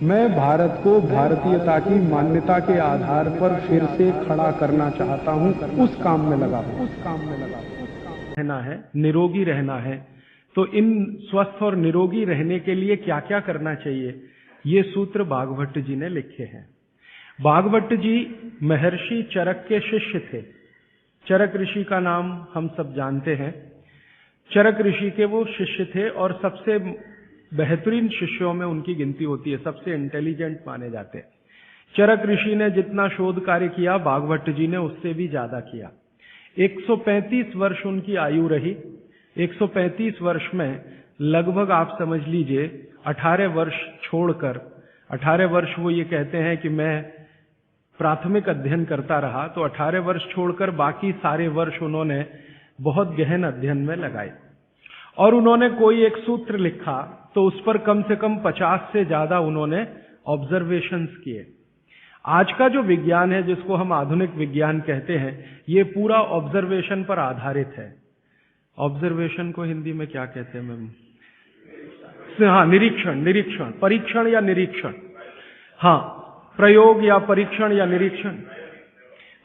मैं भारत को भारतीयता की मान्यता के आधार पर फिर से खड़ा करना चाहता हूं, उस काम में लगा हूं। रहना है, निरोगी रहना है, तो इन स्वस्थ और निरोगी रहने के लिए क्या क्या करना चाहिए, ये सूत्र भागवत जी ने लिखे हैं। भागवत जी महर्षि चरक के शिष्य थे। चरक ऋषि का नाम हम सब जानते हैं। चरक ऋषि के वो शिष्य थे और सबसे बेहतरीन शिष्यों में उनकी गिनती होती है, सबसे इंटेलिजेंट माने जाते हैं। चरक ऋषि ने जितना शोध कार्य किया, भागवत जी ने उससे भी ज्यादा किया। 135 वर्ष उनकी आयु रही। 135 वर्ष में लगभग आप समझ लीजिए 18 वर्ष छोड़कर, 18 वर्ष वो ये कहते हैं कि मैं प्राथमिक अध्ययन करता रहा, तो 18 वर्ष छोड़कर बाकी सारे वर्ष उन्होंने बहुत गहन अध्ययन में लगाए। और उन्होंने कोई एक सूत्र लिखा तो उस पर कम से कम 50 से ज्यादा उन्होंने ऑब्जर्वेशंस किए। आज का जो विज्ञान है, जिसको हम आधुनिक विज्ञान कहते हैं, ये पूरा ऑब्जर्वेशन पर आधारित है। ऑब्जर्वेशन को हिंदी में क्या कहते हैं मैम? हाँ, निरीक्षण, परीक्षण या निरीक्षण। हाँ, प्रयोग या परीक्षण या निरीक्षण।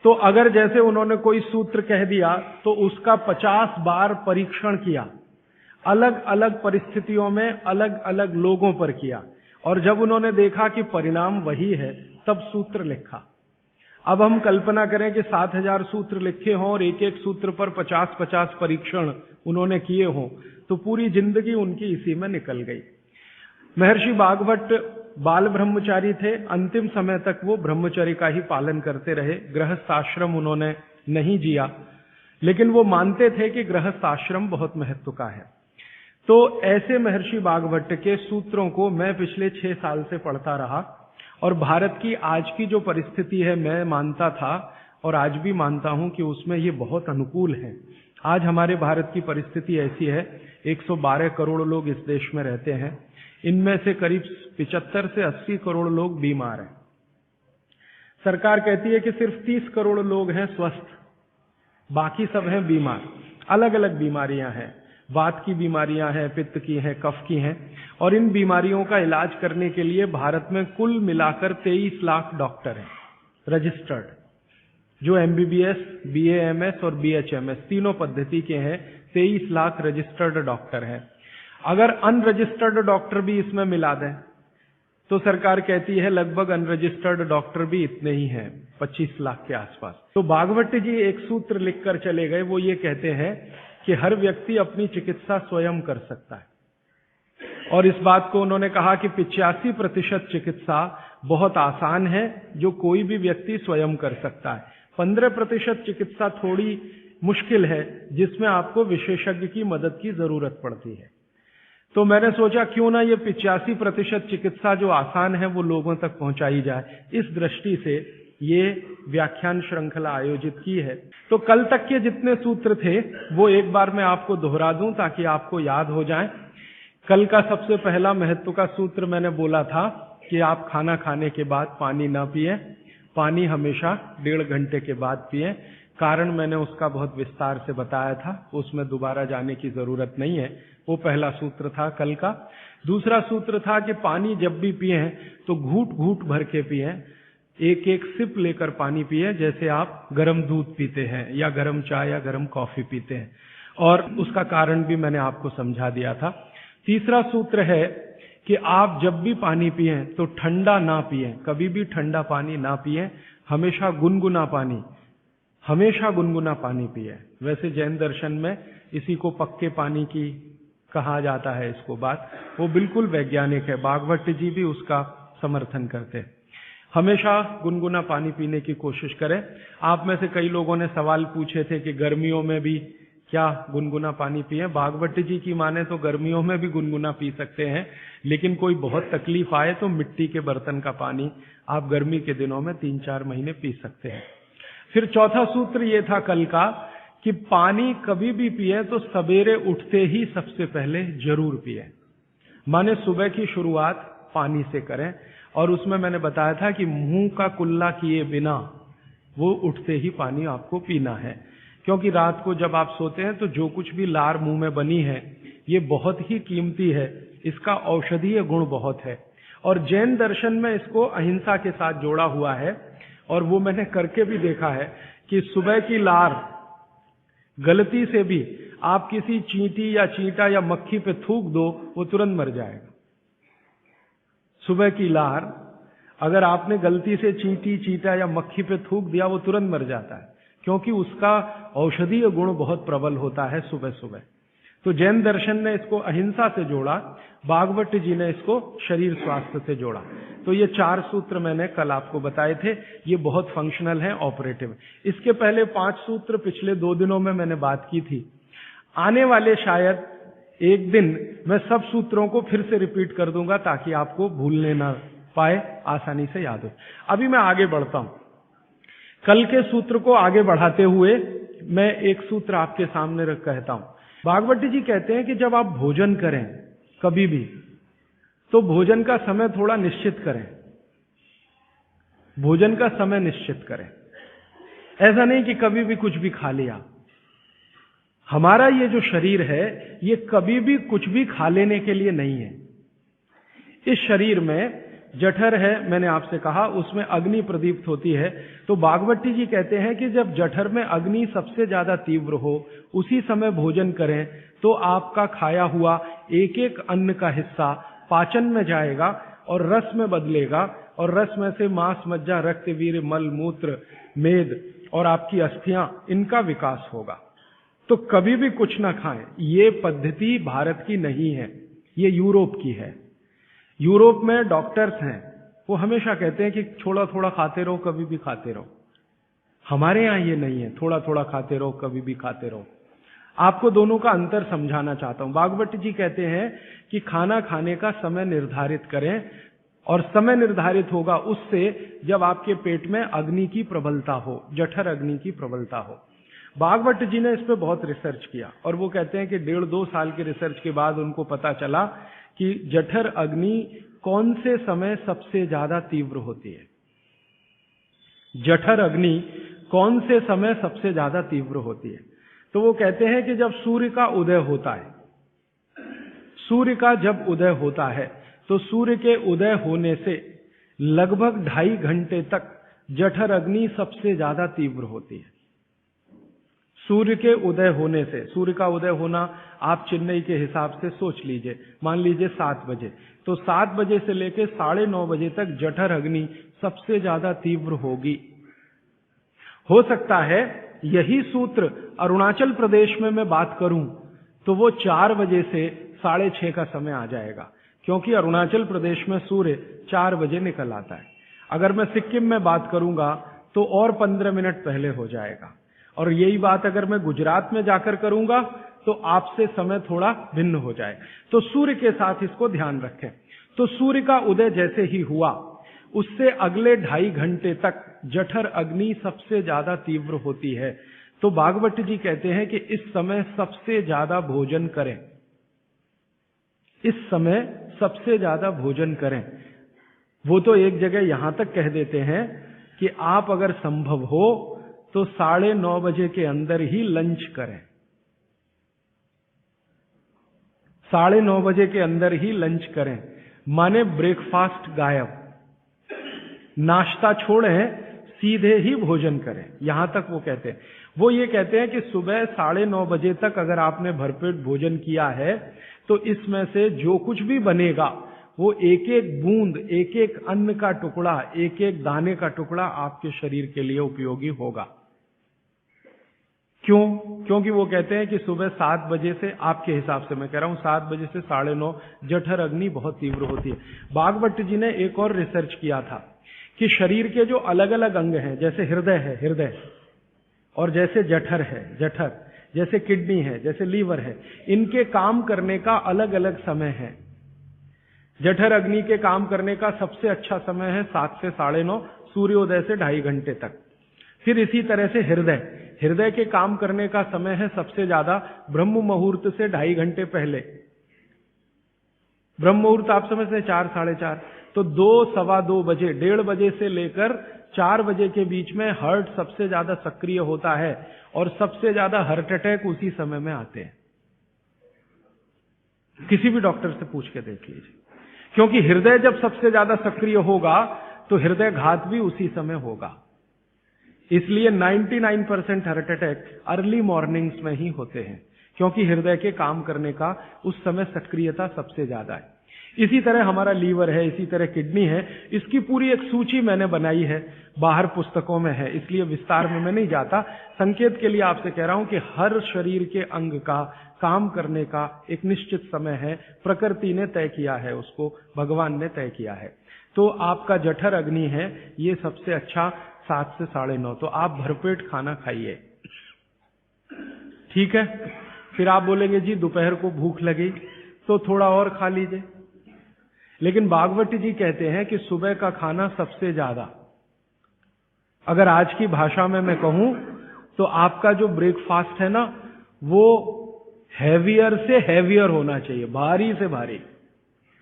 तो अगर जैसे उन्होंने कोई सूत्र कह दिया तो उसका 50 बार परीक्षण किया, अलग अलग परिस्थितियों में अलग अलग लोगों पर किया, और जब उन्होंने देखा कि परिणाम वही है, तब सूत्र लिखा। अब हम कल्पना करें कि 7000 सूत्र लिखे हों और एक एक सूत्र पर 50-50 परीक्षण उन्होंने किए हों, तो पूरी जिंदगी उनकी इसी में निकल गई। महर्षि भागवत बाल ब्रह्मचारी थे। अंतिम समय तक वो ब्रह्मचर्य का ही पालन करते रहे। गृहस्थ आश्रम उन्होंने नहीं जिया, लेकिन वो मानते थे कि गृहस्थ आश्रम बहुत महत्व का है। तो ऐसे महर्षि भागवत के सूत्रों को मैं पिछले 6 साल से पढ़ता रहा, और भारत की आज की जो परिस्थिति है, मैं मानता था और आज भी मानता हूं कि उसमें ये बहुत अनुकूल है। आज हमारे भारत की परिस्थिति ऐसी है, 112 करोड़ लोग इस देश में रहते हैं। इनमें से करीब 75 से 80 करोड़ लोग बीमार हैं। सरकार कहती है कि सिर्फ 30 करोड़ लोग हैं स्वस्थ, बाकी सब हैं बीमार। अलग अलग बीमारियां हैं, वात की बीमारियां हैं, पित्त की हैं, कफ की हैं, और इन बीमारियों का इलाज करने के लिए भारत में कुल मिलाकर 23 लाख डॉक्टर हैं रजिस्टर्ड, जो MBBS, BAMS और BHMS तीनों पद्धति के हैं। 23 लाख रजिस्टर्ड डॉक्टर हैं। अगर अनरजिस्टर्ड डॉक्टर भी इसमें मिला दें तो सरकार कहती है लगभग अनरजिस्टर्ड डॉक्टर भी इतने ही हैं, 25 लाख के आसपास। तो भागवत जी एक सूत्र लिखकर चले गए। वो ये कहते हैं कि हर व्यक्ति अपनी चिकित्सा स्वयं कर सकता है, और इस बात को उन्होंने कहा कि 85% चिकित्सा बहुत आसान है, जो कोई भी व्यक्ति स्वयं कर सकता है। 15% चिकित्सा थोड़ी मुश्किल है, जिसमें आपको विशेषज्ञ की मदद की जरूरत पड़ती है। तो मैंने सोचा क्यों ना ये 85% चिकित्सा जो आसान है वो लोगों तक पहुंचाई जाए। इस दृष्टि से ये व्याख्यान श्रृंखला आयोजित की है। तो कल तक के जितने सूत्र थे वो एक बार मैं आपको दोहरा दूं ताकि आपको याद हो जाए। कल का सबसे पहला महत्व का सूत्र मैंने बोला था कि आप खाना खाने के बाद पानी ना पिए, पानी हमेशा 1.5 घंटे के बाद पिए। कारण मैंने उसका बहुत विस्तार से बताया था, उसमें दोबारा जाने की जरूरत नहीं है। वो पहला सूत्र था कल का। दूसरा सूत्र था कि पानी जब भी पिए तो घूट घूट भर के पिए, एक एक सिप लेकर पानी पिए, जैसे आप गर्म दूध पीते हैं या गर्म चाय या गर्म कॉफी पीते हैं, और उसका कारण भी मैंने आपको समझा दिया था। तीसरा सूत्र है कि आप जब भी पानी पिए तो ठंडा ना पिए, कभी भी ठंडा पानी ना पिए, हमेशा गुनगुना पानी पिए। वैसे जैन दर्शन में इसी को पक्के पानी की कहा जाता है, इसको बात वो बिल्कुल वैज्ञानिक है। भागवत जी भी उसका समर्थन करते हैं। हमेशा गुनगुना पानी पीने की कोशिश करें। आप में से कई लोगों ने सवाल पूछे थे कि गर्मियों में भी क्या गुनगुना पानी पिए। भागवत जी की माने तो गर्मियों में भी गुनगुना पी सकते हैं, लेकिन कोई बहुत तकलीफ आए तो मिट्टी के बर्तन का पानी आप गर्मी के दिनों में 3-4 महीने पी सकते हैं। फिर चौथा सूत्र ये था कल का कि पानी कभी भी पिए तो सवेरे उठते ही सबसे पहले जरूर पिए, माने सुबह की शुरुआत पानी से करें। और उसमें मैंने बताया था कि मुंह का कुल्ला किए बिना वो उठते ही पानी आपको पीना है, क्योंकि रात को जब आप सोते हैं तो जो कुछ भी लार मुंह में बनी है ये बहुत ही कीमती है, इसका औषधीय गुण बहुत है। और जैन दर्शन में इसको अहिंसा के साथ जोड़ा हुआ है, और वो मैंने करके भी देखा है कि सुबह की लार गलती से भी आप किसी चींटी या चींटा या मक्खी पे थूक दो, वो तुरंत मर जाएगा। सुबह की लार अगर आपने गलती से चींटी, चींटा या मक्खी पे थूक दिया, वो तुरंत मर जाता है, क्योंकि उसका औषधीय गुण बहुत प्रबल होता है सुबह सुबह। तो जैन दर्शन ने इसको अहिंसा से जोड़ा, भागवत जी ने इसको शरीर स्वास्थ्य से जोड़ा। तो ये 4 सूत्र मैंने कल आपको बताए थे, ये बहुत फंक्शनल है, ऑपरेटिव। इसके पहले 5 सूत्र पिछले 2 दिनों में मैंने बात की थी। आने वाले शायद एक दिन मैं सब सूत्रों को फिर से रिपीट कर दूंगा, ताकि आपको भूलने ना पाए, आसानी से याद हो। अभी मैं आगे बढ़ता हूं। कल के सूत्र को आगे बढ़ाते हुए मैं एक सूत्र आपके सामने रख कहता हूं। भागवत जी कहते हैं कि जब आप भोजन करें कभी भी, तो भोजन का समय थोड़ा निश्चित करें। भोजन का समय निश्चित करें, ऐसा नहीं कि कभी भी कुछ भी खा लिया। हमारा ये जो शरीर है, ये कभी भी कुछ भी खा लेने के लिए नहीं है। इस शरीर में जठर है, मैंने आपसे कहा, उसमें अग्नि प्रदीप्त होती है। तो भागवती जी कहते हैं कि जब जठर में अग्नि सबसे ज्यादा तीव्र हो, उसी समय भोजन करें, तो आपका खाया हुआ एक एक अन्न का हिस्सा पाचन में जाएगा और रस में बदलेगा, और रस में से मांस, मज्जा, रक्त, वीर्य, मल, मूत्र, मेद और आपकी अस्थियां, इनका विकास होगा। तो कभी भी कुछ ना खाएं। ये पद्धति भारत की नहीं है, ये यूरोप की है। यूरोप में डॉक्टर्स हैं, वो हमेशा कहते हैं कि थोड़ा थोड़ा खाते रहो, कभी भी खाते रहो। हमारे यहां ये नहीं है, थोड़ा थोड़ा खाते रहो, कभी भी खाते रहो। आपको दोनों का अंतर समझाना चाहता हूं। भागवत जी कहते हैं कि खाना खाने का समय निर्धारित करें, और समय निर्धारित होगा उससे जब आपके पेट में अग्नि की प्रबलता हो, जठर अग्नि की प्रबलता हो। भागवत जी ने इस पे बहुत रिसर्च किया, और वो कहते हैं कि 1.5-2 साल के रिसर्च के बाद उनको पता चला कि जठर अग्नि कौन से समय सबसे ज्यादा तीव्र होती है। जठर अग्नि कौन से समय सबसे ज्यादा तीव्र होती है? तो वो कहते हैं कि जब सूर्य का उदय होता है, सूर्य का जब उदय होता है, तो सूर्य के उदय होने से लगभग 2.5 घंटे तक जठर अग्नि सबसे ज्यादा तीव्र होती है। सूर्य के उदय होने से, सूर्य का उदय होना आप चेन्नई के हिसाब से सोच लीजिए, मान लीजिए 7 बजे, तो 7 बजे से लेकर 9:30 बजे तक जठर अग्नि सबसे ज्यादा तीव्र होगी। हो सकता है यही सूत्र अरुणाचल प्रदेश में मैं बात करूं, तो वो 4 बजे से 6:30 का समय आ जाएगा, क्योंकि अरुणाचल प्रदेश में सूर्य 4 बजे निकल आता है। अगर मैं सिक्किम में बात करूंगा तो और 15 मिनट पहले हो जाएगा, और यही बात अगर मैं गुजरात में जाकर करूंगा तो आपसे समय थोड़ा भिन्न हो जाए। तो सूर्य के साथ इसको ध्यान रखें। तो सूर्य का उदय जैसे ही हुआ, उससे अगले 2.5 घंटे तक जठर अग्नि सबसे ज्यादा तीव्र होती है। तो भागवत जी कहते हैं कि इस समय सबसे ज्यादा भोजन करें, इस समय सबसे ज्यादा भोजन करें। वो तो एक जगह यहां तक कह देते हैं कि आप अगर संभव हो तो 9:30 बजे के अंदर ही लंच करें। 9:30 बजे के अंदर ही लंच करें, माने ब्रेकफास्ट गायब, नाश्ता छोड़ें, सीधे ही भोजन करें। यहां तक वो कहते हैं। वो ये कहते हैं कि सुबह 9:30 बजे तक अगर आपने भरपेट भोजन किया है, तो इसमें से जो कुछ भी बनेगा, वो एक एक बूंद, एक एक अन्न का टुकड़ा, एक एक दाने का टुकड़ा आपके शरीर के लिए उपयोगी होगा। क्यों? क्योंकि वो कहते हैं कि सुबह 7 बजे से, आपके हिसाब से मैं कह रहा हूं, 7 बजे से 9:30 जठर अग्नि बहुत तीव्र होती है। भागवत जी ने एक और रिसर्च किया था कि शरीर के जो अलग अलग अंग हैं, जैसे हृदय है, हृदय, और जैसे जठर है, जठर, जैसे किडनी है, जैसे लीवर है, इनके काम करने का अलग अलग समय है। जठर अग्नि के काम करने का सबसे अच्छा समय है 7 से 9:30, सूर्योदय से 2.5 घंटे तक। फिर इसी तरह से हृदय, हृदय के काम करने का समय है सबसे ज्यादा ब्रह्म मुहूर्त से 2.5 घंटे पहले। ब्रह्म मुहूर्त आप समझते हैं 4, 4:30, तो 2, 2:15 बजे, 1:30 बजे से लेकर 4 बजे के बीच में हार्ट सबसे ज्यादा सक्रिय होता है, और सबसे ज्यादा हार्ट अटैक उसी समय में आते हैं। किसी भी डॉक्टर से पूछ के देख लीजिए, क्योंकि हृदय जब सबसे ज्यादा सक्रिय होगा तो हृदय घात भी उसी समय होगा। इसलिए 99% हार्ट अटैक अर्ली मॉर्निंग्स में ही होते हैं, क्योंकि हृदय के काम करने का उस समय सक्रियता सबसे ज्यादा है। इसी तरह हमारा लीवर है, इसी तरह किडनी है। इसकी पूरी एक सूची मैंने बनाई है, बाहर पुस्तकों में है, इसलिए विस्तार में मैं नहीं जाता। संकेत के लिए आपसे कह रहा हूं कि हर शरीर के अंग का काम करने का एक निश्चित समय है, प्रकृति ने तय किया है, उसको भगवान ने तय किया है। तो आपका जठर अग्नि है, ये सबसे अच्छा 7 से 9:30, तो आप भरपेट खाना खाइए, ठीक है। फिर आप बोलेंगे जी दोपहर को भूख लगी तो थोड़ा और खा लीजिए, लेकिन भागवती जी कहते हैं कि सुबह का खाना सबसे ज्यादा, अगर आज की भाषा में मैं कहूं तो आपका जो ब्रेकफास्ट है ना, वो हैवियर से हैवियर होना चाहिए, भारी से भारी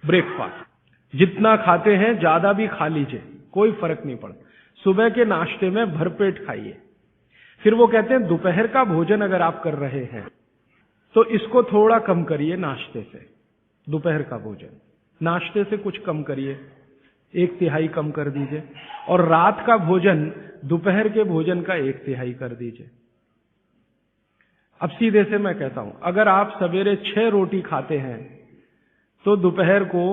ब्रेकफास्ट। जितना खाते हैं ज्यादा भी खा लीजिए, कोई फर्क नहीं पड़ता। सुबह के नाश्ते में भरपेट खाइए। फिर वो कहते हैं दोपहर का भोजन अगर आप कर रहे हैं तो इसको थोड़ा कम करिए, नाश्ते से दोपहर का भोजन नाश्ते से कुछ कम करिए, 1/3 कम कर दीजिए, और रात का भोजन दोपहर के भोजन का 1/3 कर दीजिए। अब सीधे से मैं कहता हूं, अगर आप सवेरे 6 रोटी खाते हैं तो दोपहर को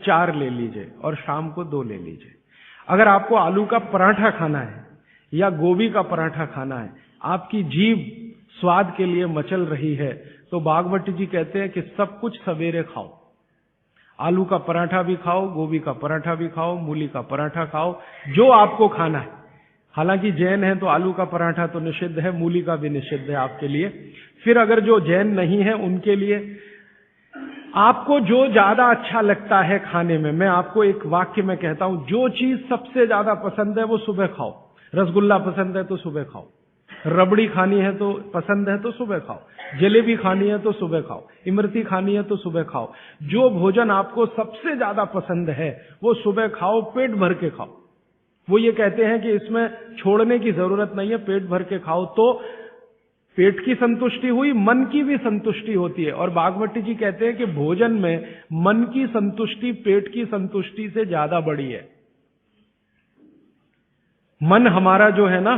4 ले लीजिए और शाम को 2 ले लीजिए। अगर आपको आलू का पराठा खाना है या गोभी का पराठा खाना है, आपकी जीभ स्वाद के लिए मचल रही है, तो भागवत जी कहते हैं कि सब कुछ सवेरे खाओ। आलू का पराठा भी खाओ, गोभी का पराठा भी खाओ, मूली का पराठा खाओ, जो आपको खाना है। हालांकि जैन है तो आलू का पराठा तो निषिद्ध है, मूली का भी निषिद्ध है आपके लिए। फिर अगर जो जैन नहीं है उनके लिए आपको जो ज्यादा अच्छा लगता है खाने में, मैं आपको एक वाक्य में कहता हूं, जो चीज सबसे ज्यादा पसंद है वो सुबह खाओ। रसगुल्ला पसंद है तो सुबह खाओ, रबड़ी खानी है तो पसंद है तो सुबह खाओ, जलेबी खानी है तो सुबह खाओ, इमरती खानी है तो सुबह खाओ। जो भोजन आपको सबसे ज्यादा पसंद है वो सुबह खाओ, पेट भर के खाओ। वो ये कहते हैं कि इसमें छोड़ने की जरूरत नहीं है, पेट भर के खाओ तो पेट की संतुष्टि हुई, मन की भी संतुष्टि होती है। और भागवती जी कहते हैं कि भोजन में मन की संतुष्टि पेट की संतुष्टि से ज्यादा बड़ी है। मन हमारा जो है ना,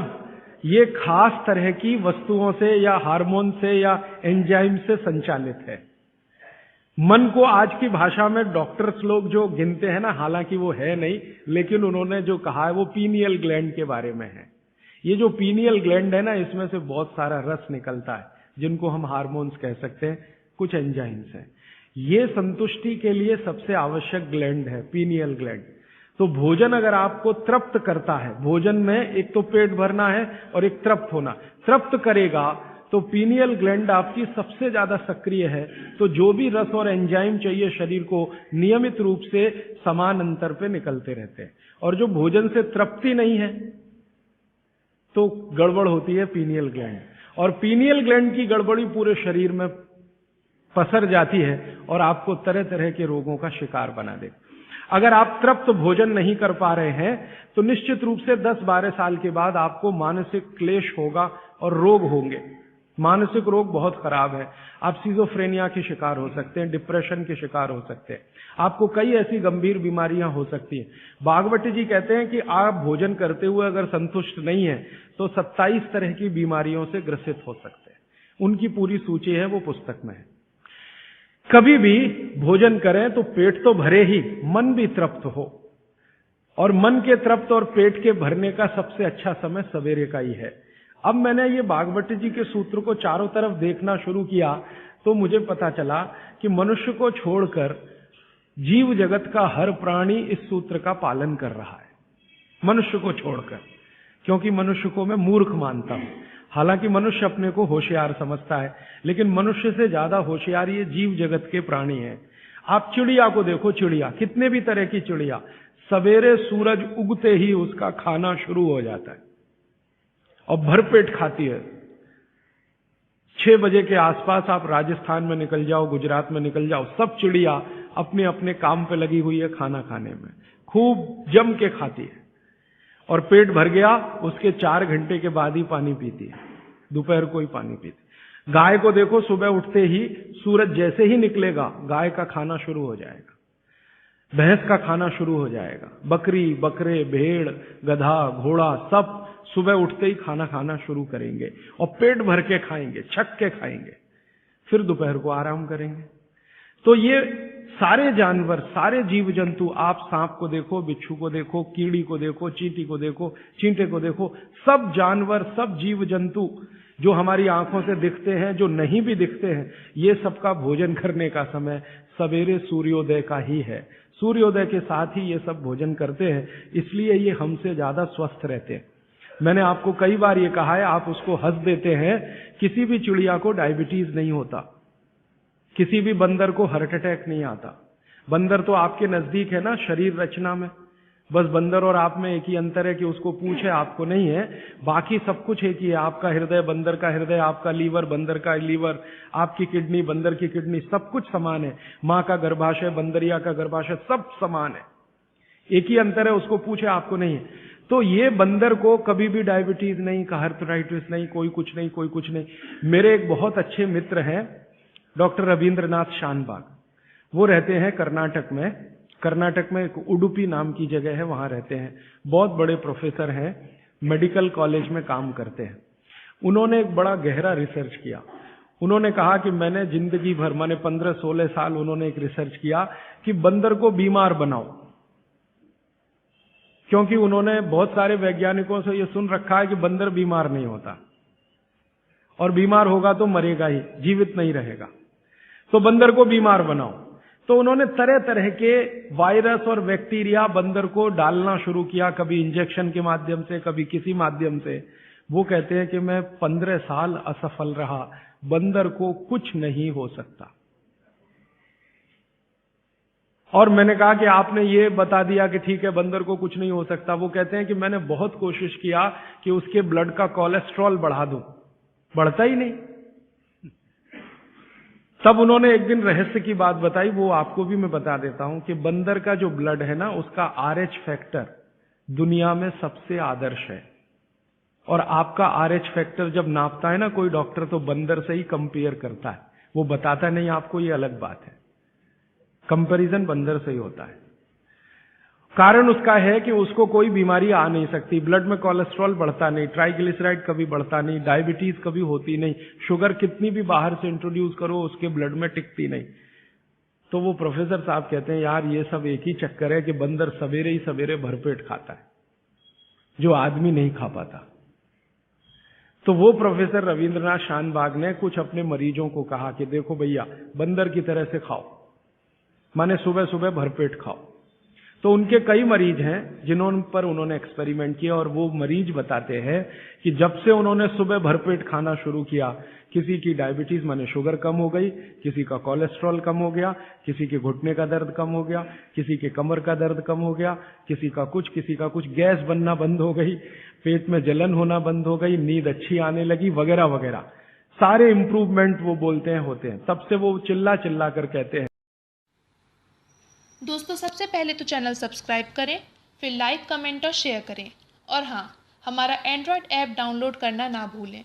ये खास तरह की वस्तुओं से या हार्मोन से या एंजाइम से संचालित है। मन को आज की भाषा में डॉक्टर्स लोग जो गिनते हैं ना, हालांकि वो है नहीं, लेकिन उन्होंने जो कहा है वो पीनियल ग्लैंड के बारे में है। ये जो पीनियल ग्लैंड है ना, इसमें से बहुत सारा रस निकलता है, जिनको हम हार्मोन्स कह सकते हैं, कुछ एंजाइम्स हैं। ये संतुष्टि के लिए सबसे आवश्यक ग्लैंड है, पीनियल ग्लैंड। तो भोजन अगर आपको तृप्त करता है, भोजन में एक तो पेट भरना है और एक तृप्त होना, तृप्त करेगा तो पीनियल ग्लैंड आपकी सबसे ज्यादा सक्रिय है। तो जो भी रस और एंजाइम चाहिए शरीर को, नियमित रूप से समान अंतर पे निकलते रहते हैं। और जो भोजन से तृप्ति नहीं है तो गड़बड़ होती है पीनियल ग्लैंड, और पीनियल ग्लैंड की गड़बड़ी पूरे शरीर में पसर जाती है और आपको तरह तरह के रोगों का शिकार बना दे। अगर आप तृप्त भोजन नहीं कर पा रहे हैं तो निश्चित रूप से 10-12 साल के बाद आपको मानसिक क्लेश होगा और रोग होंगे। मानसिक रोग बहुत खराब है, आप सिजोफ्रेनिया के शिकार हो सकते हैं, डिप्रेशन के शिकार हो सकते हैं, आपको कई ऐसी गंभीर बीमारियां हो सकती हैं। भागवती जी कहते हैं कि आप भोजन करते हुए अगर संतुष्ट नहीं है तो 27 तरह की बीमारियों से ग्रसित हो सकते हैं। उनकी पूरी सूची है, वो पुस्तक में है। कभी भी भोजन करें तो पेट तो भरे ही, मन भी तृप्त हो, और मन के तृप्त और पेट के भरने का सबसे अच्छा समय सवेरे का ही है। अब मैंने ये भागवती जी के सूत्र को चारों तरफ देखना शुरू किया तो मुझे पता चला कि मनुष्य को छोड़कर जीव जगत का हर प्राणी इस सूत्र का पालन कर रहा है, मनुष्य को छोड़कर, क्योंकि मनुष्य को मैं मूर्ख मानता हूं। हालांकि मनुष्य अपने को होशियार समझता है, लेकिन मनुष्य से ज्यादा होशियार ये जीव जगत के प्राणी हैं। आप चिड़िया को देखो, चिड़िया, कितने भी तरह की चिड़िया, सवेरे सूरज उगते ही उसका खाना शुरू हो जाता है और भरपेट खाती है। 6 बजे के आसपास आप राजस्थान में निकल जाओ, गुजरात में निकल जाओ, सब चिड़िया अपने अपने काम पे लगी हुई है, खाना खाने में खूब जम के खाती है, और पेट भर गया उसके 4 घंटे के बाद ही पानी पीती है, दोपहर को ही पानी पीती। गाय को देखो, सुबह उठते ही सूरज जैसे ही निकलेगा गाय का खाना शुरू हो जाएगा। भैंस का खाना शुरू हो जाएगा, बकरी, बकरे, भेड़, गधा, घोड़ा सब सुबह उठते ही खाना खाना शुरू करेंगे और पेट भर के खाएंगे, छक के खाएंगे, फिर दोपहर को आराम करेंगे। तो ये सारे जानवर, सारे जीव जंतु, आप सांप को देखो, बिच्छू को देखो, कीड़ी को देखो, चींटी को देखो, चींटे को देखो, सब जानवर, सब जीव जंतु जो हमारी आंखों से दिखते हैं, जो नहीं भी दिखते हैं, ये सबका भोजन करने का समय सवेरे सूर्योदय का ही है। सूर्योदय के साथ ही ये सब भोजन करते हैं, इसलिए ये हमसे ज्यादा स्वस्थ रहते हैं। मैंने आपको कई बार ये कहा है, आप उसको हंस देते हैं, किसी भी चिड़िया को डायबिटीज नहीं होता, किसी भी बंदर को हार्ट अटैक नहीं आता। बंदर तो आपके नजदीक है ना शरीर रचना में, बस बंदर और आप में एक ही अंतर है कि उसको पूंछ है, आपको नहीं है, बाकी सब कुछ एक ही है। आपका हृदय बंदर का हृदय, आपका लीवर बंदर का लीवर, आपकी किडनी बंदर की किडनी, सब कुछ समान है। मां का गर्भाशय, बंदरिया का गर्भाशय, सब समान है, एक ही अंतर है, उसको पूछे, आपको नहीं है। तो ये बंदर को कभी भी डायबिटीज नहीं, हार्टराइटिस नहीं, कोई कुछ नहीं, कोई कुछ नहीं। मेरे एक बहुत अच्छे मित्र हैं डॉक्टर रविंद्रनाथ शानबाग, वो रहते हैं कर्नाटक में। कर्नाटक में एक उडुपी नाम की जगह है, वहां रहते हैं, बहुत बड़े प्रोफेसर हैं, मेडिकल कॉलेज में काम करते हैं। उन्होंने एक बड़ा गहरा रिसर्च किया। उन्होंने कहा कि मैंने जिंदगी भर, माने 15-16 साल उन्होंने एक रिसर्च किया कि बंदर को बीमार बनाओ, क्योंकि उन्होंने बहुत सारे वैज्ञानिकों से यह सुन रखा है कि बंदर बीमार नहीं होता, और बीमार होगा तो मरेगा ही, जीवित नहीं रहेगा। तो बंदर को बीमार बनाओ। तो उन्होंने तरह तरह के वायरस और बैक्टीरिया बंदर को डालना शुरू किया, कभी इंजेक्शन के माध्यम से, कभी किसी माध्यम से। वो कहते हैं कि मैं 15 साल असफल रहा, बंदर को कुछ नहीं हो सकता। और मैंने कहा कि आपने ये बता दिया कि ठीक है बंदर को कुछ नहीं हो सकता। वो कहते हैं कि मैंने बहुत कोशिश किया कि उसके ब्लड का कोलेस्ट्रॉल बढ़ा दूं, बढ़ता ही नहीं। तब उन्होंने एक दिन रहस्य की बात बताई, वो आपको भी मैं बता देता हूं कि बंदर का जो ब्लड है ना, उसका RH फैक्टर दुनिया में सबसे आदर्श है। और आपका RH फैक्टर जब नापता है ना कोई डॉक्टर, तो बंदर से ही कंपेयर करता है, वो बताता नहीं आपको, ये अलग बात है। कंपैरिजन बंदर से ही होता है। कारण उसका है कि उसको कोई बीमारी आ नहीं सकती, ब्लड में कोलेस्ट्रॉल बढ़ता नहीं, ट्राइग्लिसराइड कभी बढ़ता नहीं, डायबिटीज कभी होती नहीं, शुगर कितनी भी बाहर से इंट्रोड्यूस करो उसके ब्लड में टिकती नहीं। तो वो प्रोफेसर साहब कहते हैं यार ये सब एक ही चक्कर है कि बंदर सवेरे ही सवेरे भरपेट खाता है, जो आदमी नहीं खा पाता। तो वो प्रोफेसर रविंद्रनाथ शानबाग ने कुछ अपने मरीजों को कहा कि देखो भैया, बंदर की तरह से खाओ, माने सुबह सुबह भरपेट खाओ। तो उनके कई मरीज हैं जिन्होंने पर उन्होंने एक्सपेरिमेंट किया, और वो मरीज बताते हैं कि जब से उन्होंने सुबह भरपेट खाना शुरू किया, किसी की डायबिटीज माने शुगर कम हो गई, किसी का कोलेस्ट्रॉल कम हो गया, किसी के घुटने का दर्द कम हो गया, किसी के कमर का दर्द कम हो गया, किसी का कुछ, गैस बनना बंद हो गई, पेट में जलन होना बंद हो गई, नींद अच्छी आने लगी, वगैरह वगैरह सारे इंप्रूवमेंट वो बोलते हैं होते हैं। तब से वो चिल्ला चिल्ला कर कहते हैं। दोस्तों सबसे पहले तो चैनल सब्सक्राइब करें, फिर लाइक, कमेंट और शेयर करें, और हाँ, हमारा एंड्रॉयड ऐप डाउनलोड करना ना भूलें।